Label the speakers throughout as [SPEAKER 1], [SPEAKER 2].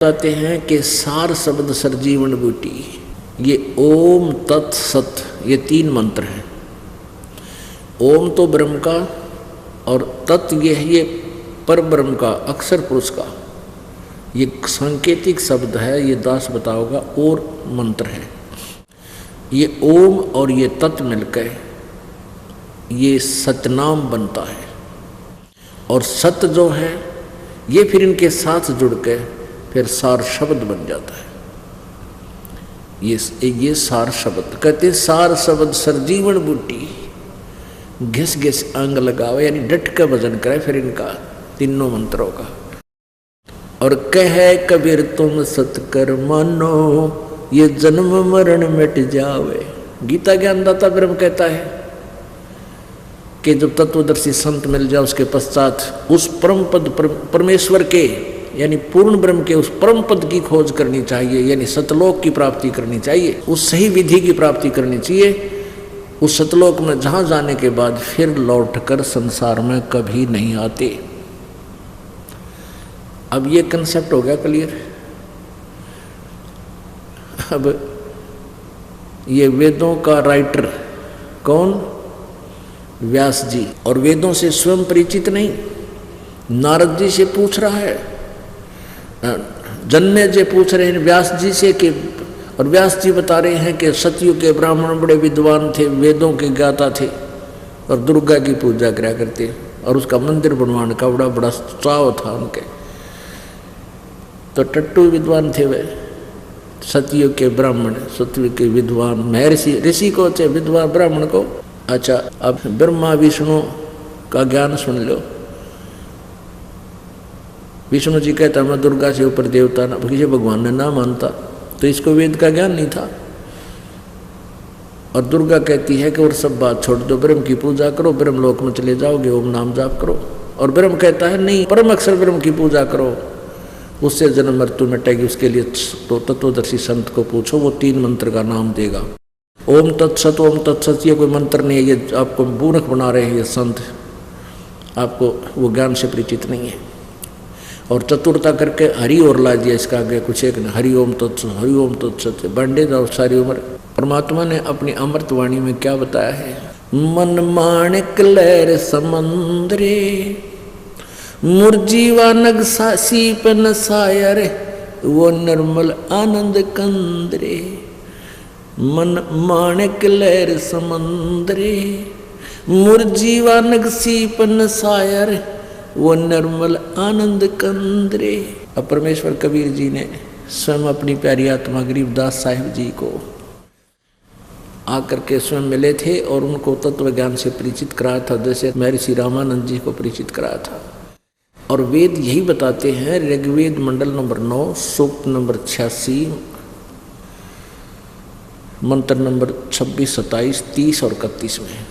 [SPEAKER 1] कहते हैं कि सार शब्द सरजीवन बूटी, ये ओम तत् सत, ये तीन मंत्र हैं। ओम तो ब्रह्म का और तत् ये है ये पर ब्रह्म का, अक्षर पुरुष का, ये सांकेतिक शब्द है, ये दास बताओगा और मंत्र है। ये ओम और ये तत् मिलकर ये सतनाम बनता है और सत जो है ये फिर इनके साथ जुड़ के फिर सार शब्द बन जाता है। ये सार शब्द कहते हैं, सार शब्द सरजीवन बूटी, घिस घिस अंग लगावे, यानी डट का वजन करे फिर इनका तीनों मंत्रों का। और कहे कबीर तुम सतकर मानो, ये जन्म मरण मिट जावे। गीता ज्ञानदाता ब्रह्म कहता है कि जब तत्वदर्शी संत मिल जाए उसके पश्चात उस परम पद परमेश्वर के यानी पूर्ण ब्रह्म के उस परम पद की खोज करनी चाहिए, यानी सतलोक की प्राप्ति करनी चाहिए, उस सही विधि की प्राप्ति करनी चाहिए। उस सतलोक में जहां जाने के बाद फिर लौटकर संसार में कभी नहीं आते। अब ये कंसेप्ट हो गया क्लियर। अब ये वेदों का राइटर कौन? व्यास जी, और वेदों से स्वयं परिचित नहीं, नारद जी से पूछ रहा है, जन्मे जी पूछ रहे हैं व्यास जी से कि, और व्यास जी बता रहे हैं कि सतयुग के ब्राह्मण बड़े विद्वान थे, वेदों के ज्ञाता थे और दुर्गा की पूजा करा करते, और उसका मंदिर बनवाने का बड़ा चाव था उनके। तो टट्टू विद्वान थे वे, सतयुग के ब्राह्मण, सतयुग के विद्वान, महर्षि ऋषि को थे, विद्वान ब्राह्मण को। अच्छा, अब ब्रह्मा विष्णु का ज्ञान सुन लो। विष्णु जी कहता मैं दुर्गा से ऊपर देवता ना, किसी भगवान ने ना मानता, तो इसको वेद का ज्ञान नहीं था। और दुर्गा कहती है कि और सब बात छोड़ दो, ब्रह्म की पूजा करो, ब्रह्म लोक में चले जाओगे, ओम नाम जाप करो। और ब्रह्म कहता है नहीं, परम अक्षर ब्रह्म की पूजा करो, उससे जन्म मृत्यु मिटेगी। उसके लिए तो तत्वदर्शी संत को पूछो, वो तीन मंत्र का नाम देगा। ओम तत्सत, ओम तत्सत ये कोई मंत्र नहीं है, ये आपको मूर्ख बना रहे हैं ये संत, आपको वो ज्ञान से परिचित नहीं है। और चतुरता करके हरि और ला दिया, इसका आगे कुछ एक हरि ओम तत्सत, हरि ओम तत्सत, बांटे जाओ सारी उम्र। परमात्मा ने अपनी अमृत वाणी में क्या बताया है? मन माणिक लहर समंदरे, मुरजीवा नग सीप नसायर, वो निर्मल आनंद कंदरे। मन माणिक लहर समंदरे, मुरजीवा नग सीप नसायर, वो निर्मल आनंद कंदरे। अब परमेश्वर कबीर जी ने स्वयं अपनी प्यारी आत्मा गरीबदास साहिब जी को आकर के स्वयं मिले थे और उनको तत्व ज्ञान से परिचित कराया था, जैसे महर्षि रामानंद जी को परिचित कराया था। और वेद यही बताते हैं, ऋग्वेद मंडल नंबर 9 सूक्त नंबर 86 मंत्र नंबर 26, 27, 30 और 31 में।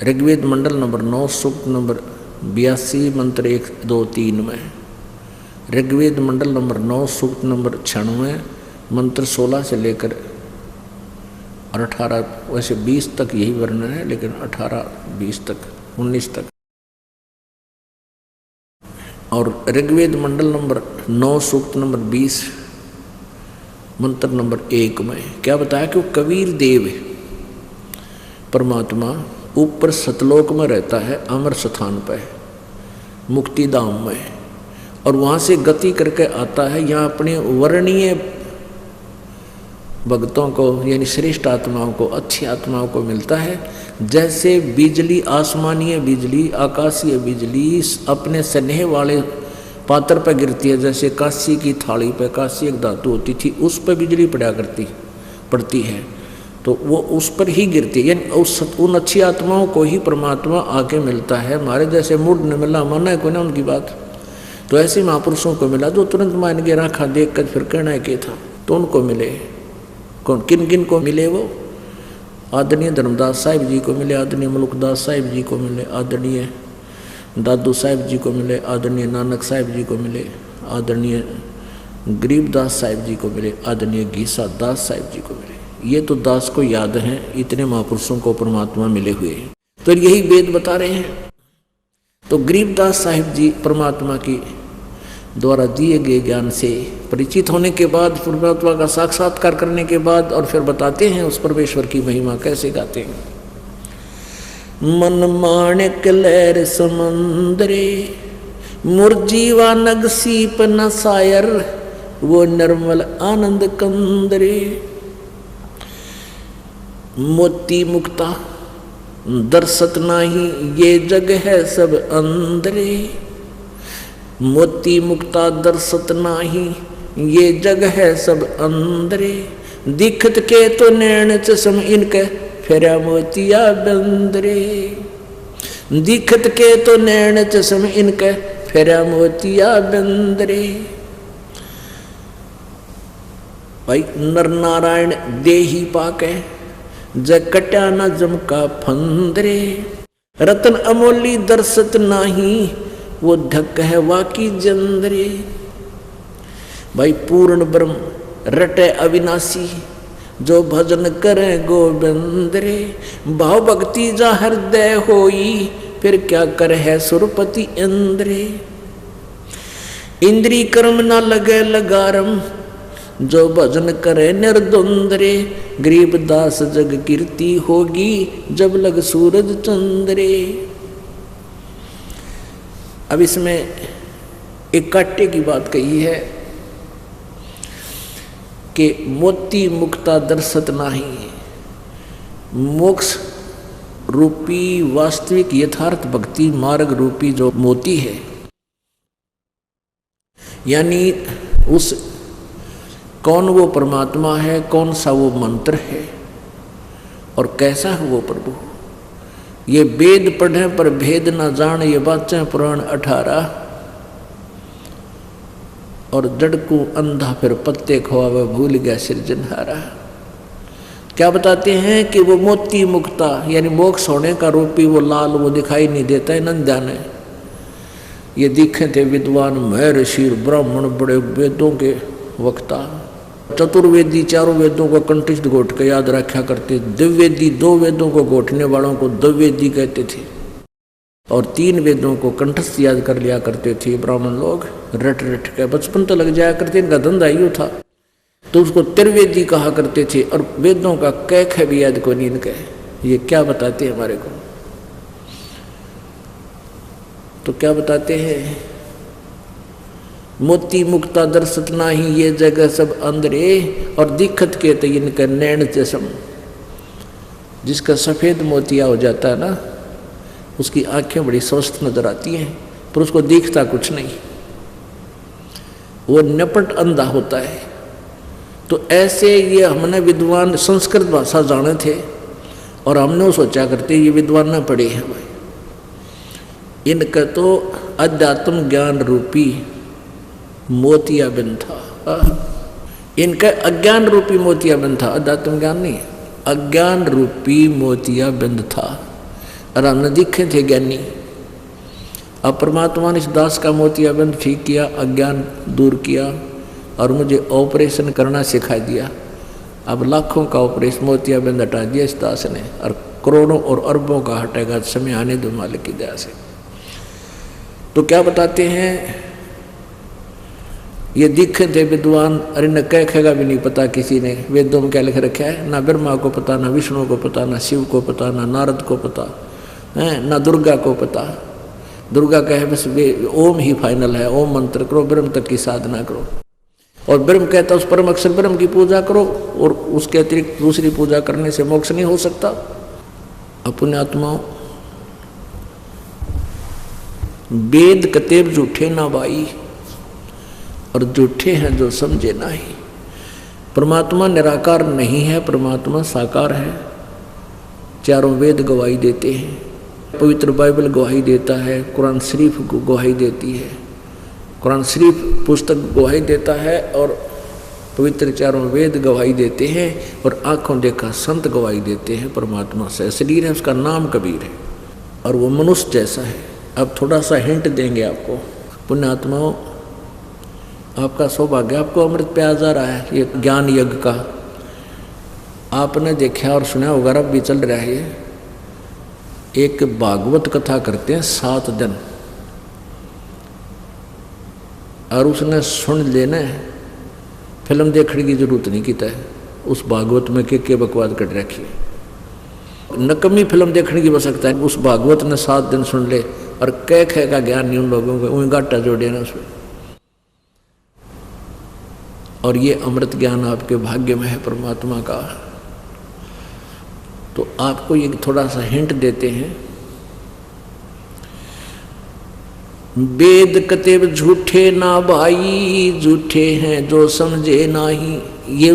[SPEAKER 1] ऋग्वेद मंडल नंबर 9 सूक्त नंबर 82 मंत्र 1, 2, 3 में। ऋग्वेद मंडल नंबर 9 सूक्त नंबर 96 मंत्र 16 से लेकर और 18, वैसे 20 तक यही वर्णन है, लेकिन 18, 20 तक, 19 तक। और ऋग्वेद मंडल नंबर 9 सूक्त नंबर 20 मंत्र नंबर 1 में क्या बताया कि वो कबीर देव परमात्मा ऊपर सतलोक में रहता है, अमर स्थान पर, मुक्ति धाम में, और वहाँ से गति करके आता है यहाँ अपने वर्णीय भक्तों को, यानी श्रेष्ठ आत्माओं को, अच्छी आत्माओं को मिलता है। जैसे बिजली, आसमानीय बिजली, आकाशीय बिजली अपने स्नेह वाले पात्र पर गिरती है, जैसे काशी की थाली पर, काशी एक धातु होती थी, उस पर बिजली पड़ती है, तो वो उस पर ही गिरती है, यानी उन अच्छी आत्माओं को ही परमात्मा आके मिलता है। हमारे जैसे मूड ने मिला, माना है कोई ना उनकी बात, तो ऐसे महापुरुषों को मिला जो तुरंत मान के राखा देख कर फिर कहना क्या था, तो उनको मिले। कौन, किन किन को मिले? वो आदरणीय धर्मदास साहिब जी को मिले, आदरणीय मुल्कदास साहिब जी को मिले, आदरणीय दादू साहिब जी को मिले, आदरणीय नानक साहिब जी को मिले, आदरणीय गरीबदास साहिब जी को मिले, आदरणीय गीसा दास साहिब जी को मिले। ये तो दास को याद हैं, इतने महापुरुषों को परमात्मा मिले हुए हैं, तो यही वेद बता रहे हैं। तो गरीबदास साहिब जी परमात्मा की द्वारा दिए गए ज्ञान से परिचित होने के बाद, परमात्मा का साक्षात्कार करने के बाद, और फिर बताते हैं उस परमेश्वर की महिमा कैसे गाते हैं। मन माणिक लहर समंदरे, मुरजीवा नग सीप न सायर, वो निर्मल आनंद कंदरे। मोती मुक्ता दर्शत नाही, ये जग है सब अंदरे। मोती मुक्ता दर्शत नाही, ये जग है सब अंदरे। दिखत के तो नैन चश्म इनके, फेरा मोतिया बंदरे। दिखत के तो नैन चश्म इनके, फेरा मोतिया बंदरे। भाई नर नारायण देही पाके, जग कट्या न जमका फंदरे। रतन अमोली दर्शत नाही, वो ढक है वाकी जंदरे। भाई पूर्ण ब्रह्म रटे अविनाशी, जो भजन करे गोविंदरे। भाव भक्ति जा हृदय होई, फिर क्या कर है सुरपति इंद्रे। इंद्री कर्म न लगे लगारम, जो भजन करे निर्द्वंद्रे। गरीब दास जग कीर्ति होगी, जब लग सूरज चंद्रे। अब इसमें एक काटे की बात कही है कि मोती मुक्ता दर्शत नाही, मोक्ष रूपी वास्तविक यथार्थ भक्ति मार्ग रूपी जो मोती है, यानी उस कौन वो परमात्मा है, कौन सा वो मंत्र है और कैसा है वो प्रभु। ये वेद पढ़े पर भेद न जान, ये बातें पुराण 18। और जड़ को अंधा फिर पत्ते खोआवे, भूल गया सिरजनहारा। क्या बताते हैं कि वो मोती मुक्ता यानी मोक्ष होने का रूपी वो लाल वो दिखाई नहीं देता है नंदा ने। ये दिखे थे विद्वान महर्षि ब्राह्मण बड़े वेदों के वक्ता, चतुर्वेदी चारों वेदों को कंठस्थ घोट के याद रखा करते। दिव्यवेदी 2 वेदों को घोटने वालों को दिव्यवेदी कहते थे, और 3 वेदों को कंठस्थ याद कर लिया करते थे ब्राह्मण लोग। रट रट के बचपन तो लग जाया करते, इनका धंधा यूँ था, तो उसको त्रिवेदी कहा करते थे। और वेदों का कैख है भी याद को नींद के। ये क्या बताते हैं हमारे को, तो क्या बताते हैं, मोती मुक्ता दर्शत नाही, ये जगह सब अंदरे। और दिक्कत के तो इनका नैन चश्म, जिसका सफेद मोतिया हो जाता है ना, उसकी आंखें बड़ी स्वस्थ नजर आती हैं, पर उसको दिखता कुछ नहीं, वो नपट अंधा होता है। तो ऐसे ये हमने विद्वान संस्कृत भाषा जाने थे, और हमने सोचा करते ये विद्वान न पढ़े हैं भाई। इनका तो अध्यात्म ज्ञान रूपी मोतिया बिंद था, इनका अज्ञान रूपी मोतिया बिंद था, अध्यात्म ज्ञान नहीं, अज्ञान रूपी मोतिया बिंद था। और हमने दिखे थे ज्ञानी। अब परमात्मा ने इस दास का मोतिया बिंद ठीक किया, अज्ञान दूर किया, और मुझे ऑपरेशन करना सिखा दिया। अब लाखों का ऑपरेशन मोतिया बिंद हटा दिया इस दास ने, और करोड़ों और अरबों का हटेगा समय आने दो मालिक की दया से। तो क्या बताते हैं, ये दिखे थे विद्वान, अरे न कहेगा भी नहीं पता किसी ने वेदों में क्या लिख रखा है, ना ब्रह्मा को पता, ना विष्णु को पता, ना शिव को पता, ना नारद को पता है, ना दुर्गा को पता। दुर्गा कहे बस ओम ही फाइनल है, ओम मंत्र करो, ब्रह्म तक की साधना करो। और ब्रह्म कहता उस परम अक्षर ब्रह्म की पूजा करो, और उसके अतिरिक्त दूसरी पूजा करने से मोक्ष नहीं हो सकता। अपने आत्माओं, वेद कतेब झूठे ना बाई, और झूठे हैं जो समझे नहीं। परमात्मा निराकार नहीं है, परमात्मा साकार है। चारों वेद गवाही देते हैं, पवित्र बाइबल गवाही देता है, कुरान शरीफ गवाही देती है, कुरान शरीफ पुस्तक गवाही देता है, और पवित्र चारों वेद गवाही देते हैं, और आंखों देखा संत गवाही देते हैं। परमात्मा से शरीर है, उसका नाम कबीर है, और वो मनुष्य जैसा है। अब थोड़ा सा हिंट देंगे आपको। पुण्यात्माओं, आपका सौभाग्य, आपको अमृत प्याज आ रहा है ये ज्ञान यज्ञ का। आपने देखा और सुना होगा, अब भी चल रहा है। एक भागवत कथा करते हैं 7 दिन, और उसने सुन लेना है, फिल्म देखने की जरूरत नहीं कीता है। उस भागवत में के बकवाद कर रखी है, नकमी फिल्म देखने की आवश्यकता है। उस भागवत ने 7 दिन सुन ले और कह का ज्ञान नहीं उन लोगों को, उन्हें गाटा जोड़े ना उसमें। और ये अमृत ज्ञान आपके भाग्य में है परमात्मा का। तो आपको ये थोड़ा सा हिंट देते हैं, वेद कतेब झूठे ना भाई, झूठे हैं जो समझे नाही। ये